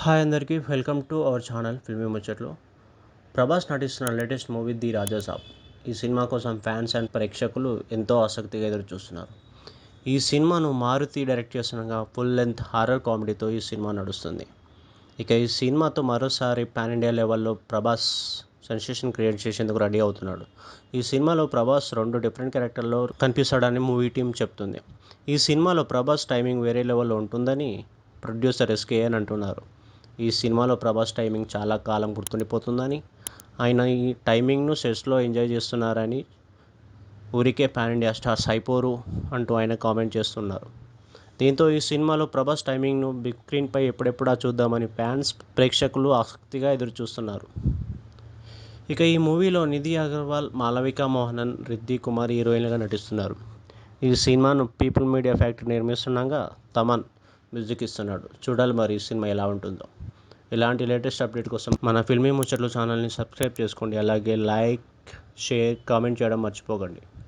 Hi అందరికీ welcome to our channel filmy ముచ్చట్లు. ప్రభాస్ నటిస్తున్న లేటెస్ట్ మూవీ ది రాజాసాబ్. ఈ సినిమా కోసం ఫ్యాన్స్ అండ్ ప్రేక్షకులు ఎంతో ఆసక్తిగా ఎదురు చూస్తున్నారు. ఈ సినిమాను మారుతి డైరెక్ట్ చేస్తుండగా ఫుల్ లెంత్ హారర్ కామెడీతో ఈ సినిమా నడుస్తుంది. ఇక ఈ సినిమాతో మరోసారి పాన్ ఇండియా లెవెల్లో ప్రభాస్ సెన్సేషన్ క్రియేట్ చేసేందుకు రెడీ అవుతున్నాడు. ఈ సినిమాలో ప్రభాస్ 2 డిఫరెంట్ క్యారెక్టర్లో కనిపిస్తాడని మూవీ టీం చెప్తుంది. ఈ సినిమాలో ప్రభాస్ టైమింగ్ వేరే లెవెల్లో ఉంటుందని ప్రొడ్యూసర్ ఎస్కేఎన్ అంటున్నారు. ఈ సినిమాలో ప్రభాస్ టైమింగ్ చాలా కాలం గుర్తుండిపోతుందని, ఆయన ఈ టైమింగ్ను సెట్స్లో ఎంజాయ్ చేస్తున్నారని, ఊరికే పాన్ ఇండియా స్టార్స్ అయిపోరు అంటూ ఆయన కామెంట్ చేస్తున్నారు. దీంతో ఈ సినిమాలో ప్రభాస్ టైమింగ్ను బిగ్ స్క్రీన్పై ఎప్పుడెప్పుడా చూద్దామని ఫ్యాన్స్, ప్రేక్షకులు ఆసక్తిగా ఎదురుచూస్తున్నారు. ఇక ఈ మూవీలో నిధి అగర్వాల్, మాళవిక మోహనన్, రిద్ధి కుమార్ హీరోయిన్లుగా నటిస్తున్నారు. ఈ సినిమాను పీపుల్ మీడియా ఫ్యాక్టరీ నిర్మిస్తుండగా తమన్ మ్యూజిక్ ఇస్తున్నాడు. చూడాలి మరి ఈ సినిమా ఎలా ఉంటుందో. ఇలాంటి లేటెస్ట్ అప్డేట్ కోసం మన ఫిల్మీ ముచ్చట్లు ఛానల్ని సబ్స్క్రైబ్ చేసుకోండి. అలాగే లైక్, షేర్, కామెంట్ చేయడం మర్చిపోకండి.